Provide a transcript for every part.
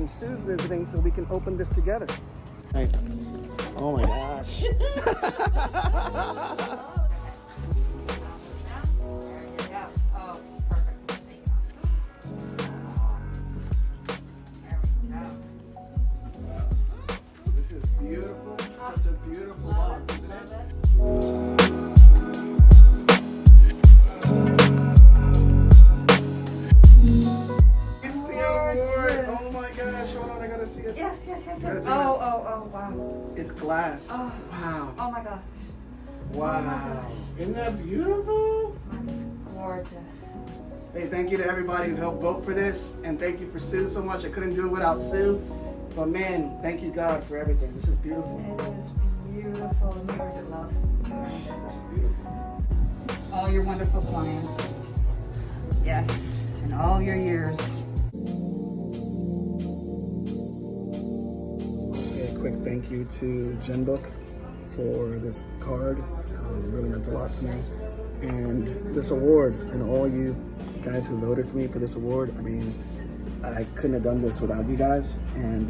Sue's visiting, so we can open this together. Hey. Oh my gosh. This is beautiful. Just a beautiful box, isn't it? Yes. Oh, wow. It's glass. Oh. Wow. Oh my gosh. Wow. Oh my gosh. Isn't that beautiful? It's gorgeous. Hey, thank you to everybody who helped vote for this. And thank you for Sue so much. I couldn't do it without Sue. But man, thank you God for everything. This is beautiful. It is beautiful. And yours in love. This is beautiful. All your wonderful clients. Yes. And all your years. Quick thank you to Genbook for this card. Really meant a lot to me. And this award, and all you guys who voted for me for this award. I mean, I couldn't have done this without you guys. And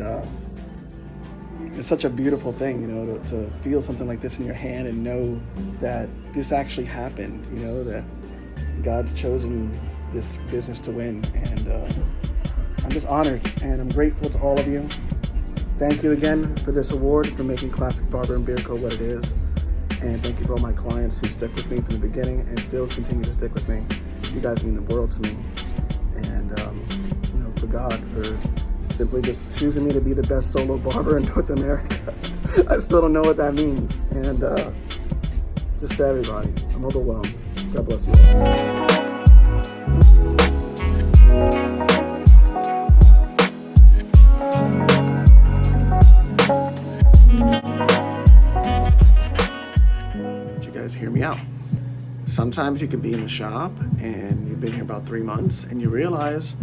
it's such a beautiful thing, you know, to feel something like this in your hand and know that this actually happened, you know, that God's chosen this business to win. And I'm just honored, and I'm grateful to all of you. Thank you again for this award, for making Classic Barber and Beard Co. what it is. And thank you for all my clients who stuck with me from the beginning and still continue to stick with me. You guys mean the world to me. And, you know, for God, for simply just choosing me to be the best solo barber in North America. I still don't know what that means. And just to everybody, I'm overwhelmed. God bless you. Hear me out. Sometimes you could be in the shop and you've been here about 3 months and you realize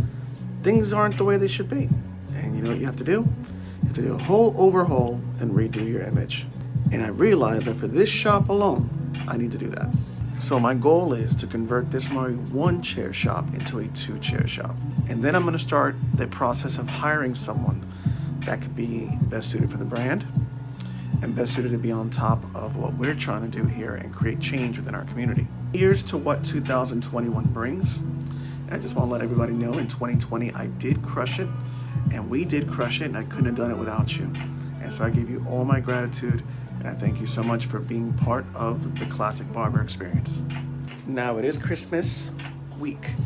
things aren't the way they should be. And you know what you have to do? You have to do a whole overhaul and redo your image. And I realized that for this shop alone, I need to do that. So my goal is to convert this my 1-chair shop into a 2-chair shop. And then I'm going to start the process of hiring someone that could be best suited for the brand and best suited to be on top of what we're trying to do here and create change within our community. Here's to what 2021 brings. And I just want to let everybody know in 2020, I did crush it, and we did crush it, and I couldn't have done it without you. And so I give you all my gratitude, and I thank you so much for being part of the Classic Barber experience. Now it is Christmas week,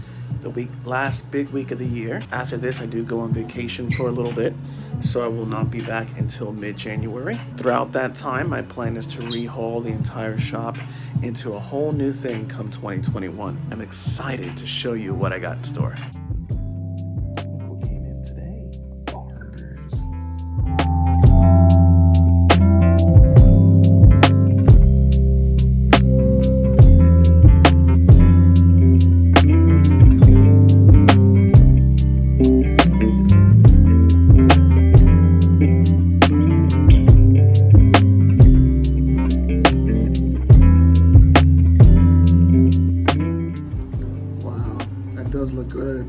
the last big week of the year. After this, I do go on vacation for a little bit, so I will not be back until mid-January. Throughout that time, my plan is to rehaul the entire shop into a whole new thing come 2021. I'm excited to show you what I got in store. Look what came in today. Barbers. Does look good.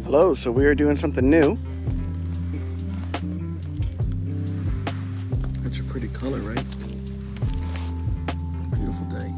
Hello, so we are doing something new. That's a pretty color, right? Beautiful day.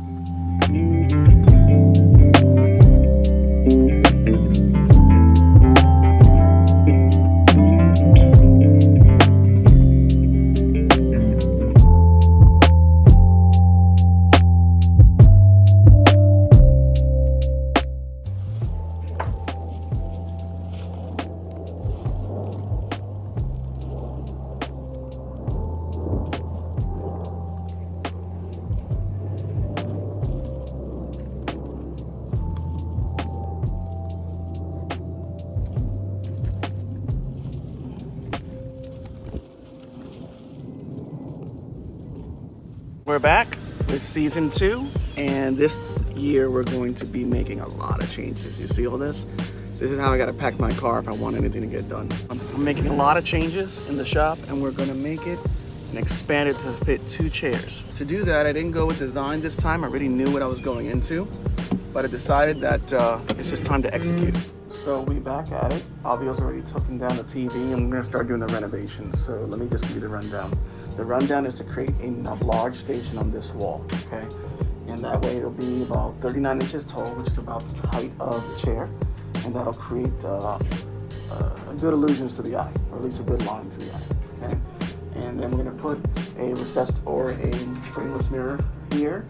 we're back with season 2, and this year we're going to be making a lot of changes. You see all this? This is how I gotta pack my car if I want anything to get done. I'm making a lot of changes in the shop, and we're gonna make it and expand it to fit 2 chairs. To do that, I didn't go with design this time. I already knew what I was going into, but I decided that it's just time to execute. So we back at it. Avio's already taken down the TV, and we're gonna start doing the renovations. So let me just give you the rundown. The rundown is to create a large station on this wall, okay? And that way it'll be about 39 inches tall, which is about the height of the chair. And that'll create good illusions to the eye, or at least a good line to the eye, okay? And then we're gonna put a recessed or a frameless mirror here,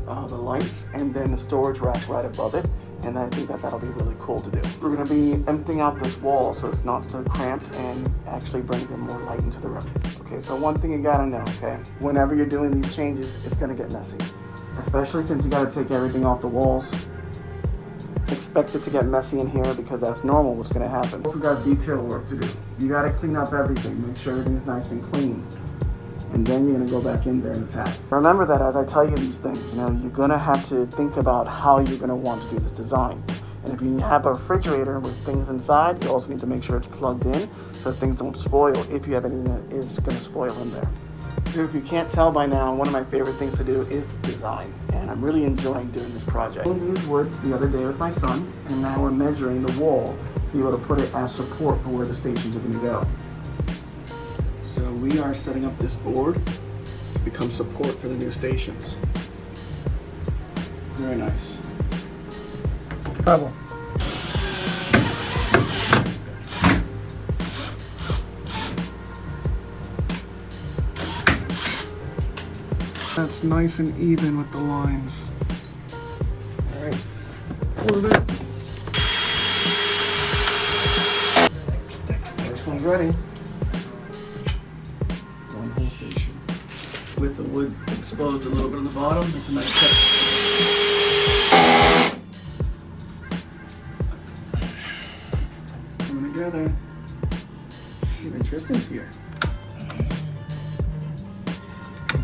the lights, and then the storage rack right above it. And I think that that'll be really cool to do. We're gonna be emptying out this wall so it's not so cramped and actually brings in more light into the room. Okay, so one thing you gotta know, okay? Whenever you're doing these changes, it's gonna get messy. Especially since you gotta take everything off the walls. Expect it to get messy in here because that's normal what's gonna happen. Also got detail work to do. You gotta clean up everything, make sure everything's nice and clean. And then you're gonna go back in there and attack. Remember that as I tell you these things, you're gonna have to think about how you're gonna want to do this design. And if you have a refrigerator with things inside, you also need to make sure it's plugged in so things don't spoil if you have anything that is gonna spoil in there. So if you can't tell by now, one of my favorite things to do is to design. And I'm really enjoying doing this project. I made these wood the other day with my son, and now we're measuring the wall to be able to put it as support for where the stations are gonna go. So we are setting up this board to become support for the new stations. Very nice. Bravo. That's nice and even with the lines. All right, close it. First one's ready. One whole station. With the wood exposed a little bit on the bottom, it's a nice cut. Coming together. Even Tristan's here.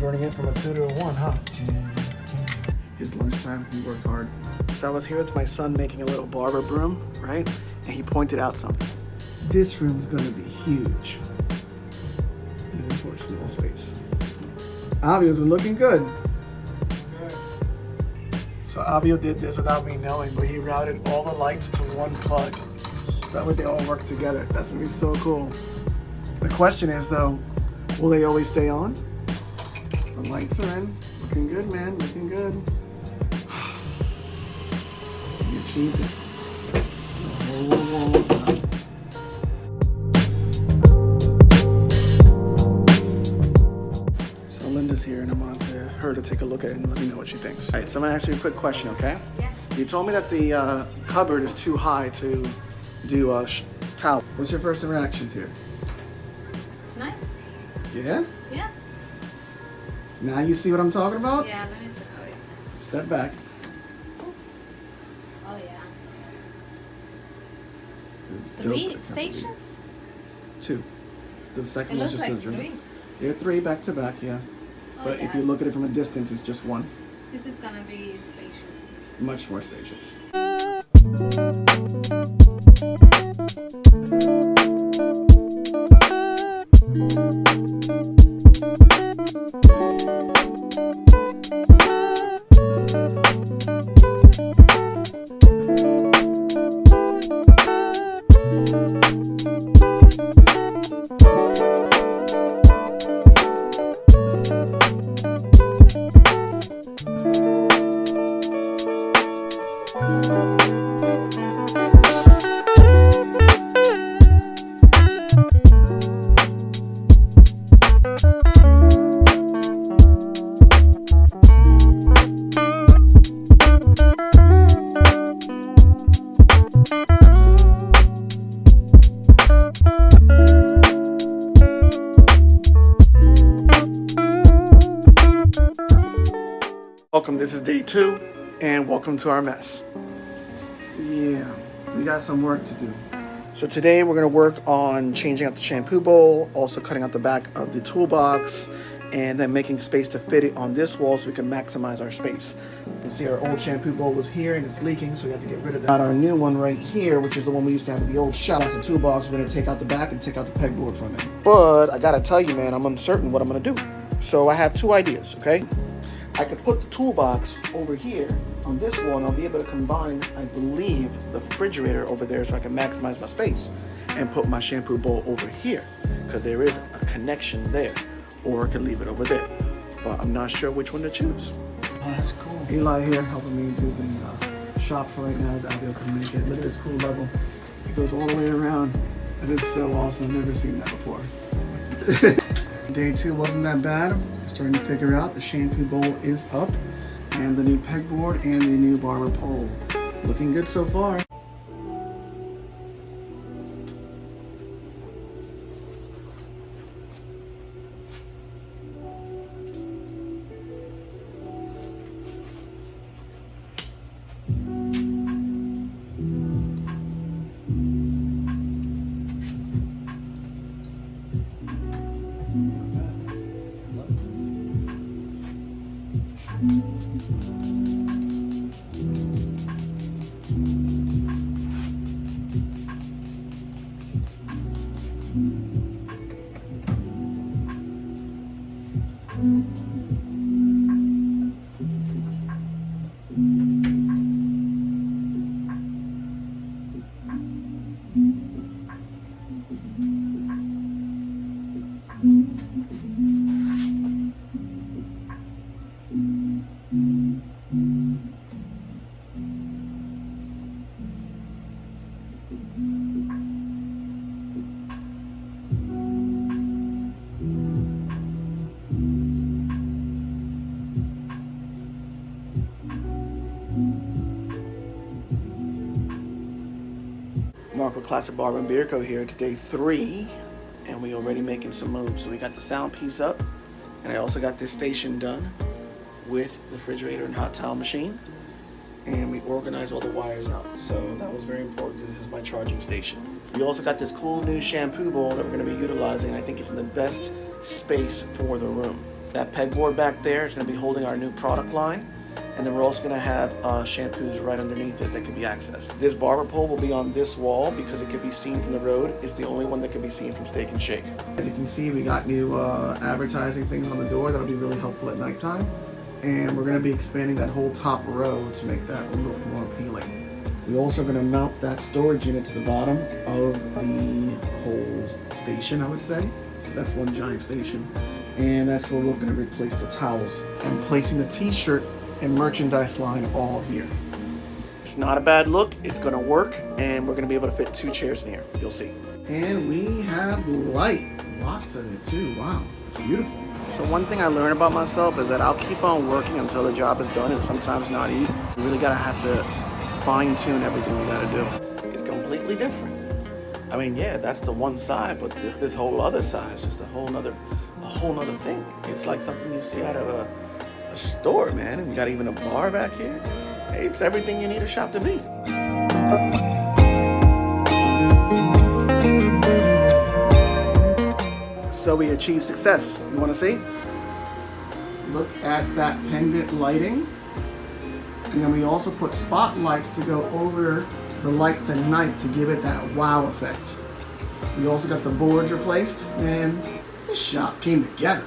Burning it from a 2 to a 1, huh? It's lunchtime, he worked hard. So I was here with my son making a little barber broom, right? And he pointed out something. This room's gonna be huge. Even for a small space. Avio's been looking good. So Avio did this without me knowing, but he routed all the lights to one plug. So that way they all work together. That's gonna be so cool. The question is though, will they always stay on? The lights are in. Looking good, man. Looking good. You achieved it. So Linda's here, and I want her to take a look at it and let me know what she thinks. All right, so I'm gonna ask you a quick question, okay? Yeah. You told me that the cupboard is too high to do towel. What's your first reactions here? It's nice. Yeah? Yeah. Now you see what I'm talking about? Yeah, let me see. Oh, yeah. Step back. Oh, yeah. Dope. 3 stations? 2. The second It one's looks just like a 3. They're 3 back to back, yeah. Oh, But yeah. if you look at it from a distance, it's just 1. This is gonna be spacious. Much more spacious. Welcome, this is day 2, and welcome to our mess. Yeah, we got some work to do. So today we're gonna work on changing out the shampoo bowl, also cutting out the back of the toolbox, and then making space to fit it on this wall so we can maximize our space. You can see our old shampoo bowl was here and it's leaking, so we have to get rid of that. Got our new one right here, which is the one we used to have at the old shop. That's the toolbox. We're gonna take out the back and take out the pegboard from it. But I gotta tell you, man, I'm uncertain what I'm gonna do. So I have two ideas, okay? I could put the toolbox over here on this wall, and I'll be able to combine, I believe, the refrigerator over there so I can maximize my space, and put my shampoo bowl over here because there is a connection there. Or I could leave it over there, but I'm not sure which one to choose. Oh, that's cool. Eli here helping me do the shop for right now. Is out there couldn't make it. Look at this cool level. It goes all the way around. That is so awesome. I've never seen that before. Day 2 wasn't that bad. Starting to figure out the shampoo bowl is up, and the new pegboard and the new barber pole. Looking good so far. Mark with Classic Barber and Beard Co. here. It's day 3, and we already making some moves. So we got the sound piece up, and I also got this station done with the refrigerator and hot towel machine, and we organized all the wires out. So that was very important because this is my charging station. We also got this cool new shampoo bowl that we're going to be utilizing, and I think it's in the best space for the room. That pegboard back there is going to be holding our new product line. And then we're also going to have shampoos right underneath it that can be accessed. This barber pole will be on this wall because it can be seen from the road. It's the only one that can be seen from Steak and Shake. As you can see, we got new advertising things on the door that'll be really helpful at nighttime. And we're going to be expanding that whole top row to make that look more appealing. We're also going to mount that storage unit to the bottom of the whole station, I would say. That's one giant station. And that's where we're going to replace the towels and placing the t-shirt and merchandise line all here. It's not a bad look, it's gonna work, and we're gonna be able to fit 2 chairs in here, you'll see. And we have light, lots of it too, wow, it's beautiful. So one thing I learned about myself is that I'll keep on working until the job is done, and sometimes not eat. You really gotta have to fine tune everything you gotta do. It's completely different. I mean, yeah, that's the one side, but this whole other side is just a whole nother thing. It's like something you see out of a store, man, and we got even a bar back here. Hey, it's everything you need a shop to be. So we achieved success. You want to see? Look at that pendant lighting. And then we also put spotlights to go over the lights at night to give it that wow effect. We also got the boards replaced, and this shop came together.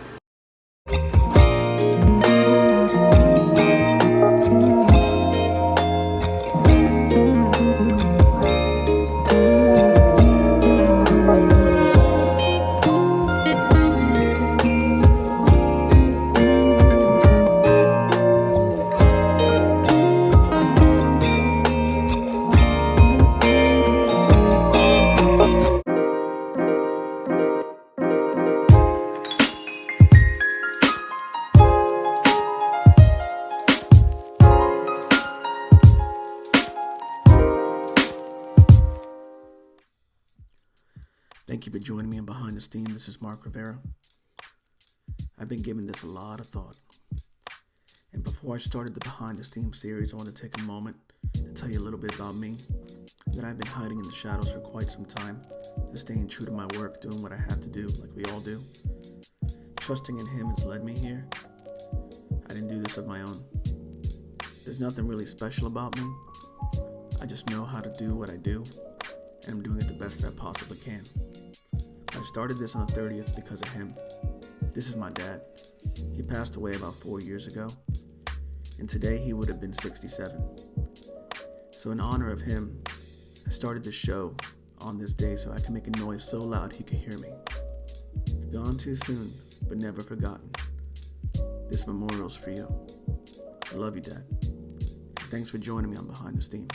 Thank you for joining me in Behind the Steam. This is Mark Rivera. I've been giving this a lot of thought. And before I started the Behind the Steam series, I want to take a moment to tell you a little bit about me, that I've been hiding in the shadows for quite some time, just staying true to my work, doing what I have to do like we all do. Trusting in him has led me here. I didn't do this of my own. There's nothing really special about me. I just know how to do what I do, and I'm doing it the best that I possibly can. I started this on the 30th because of him. This is my dad. He passed away about 4 years ago, and today he would have been 67. So in honor of him, I started this show on this day so I can make a noise so loud he could hear me. Gone too soon, but never forgotten. This memorial's for you. I love you, Dad. Thanks for joining me on Behind the Steam.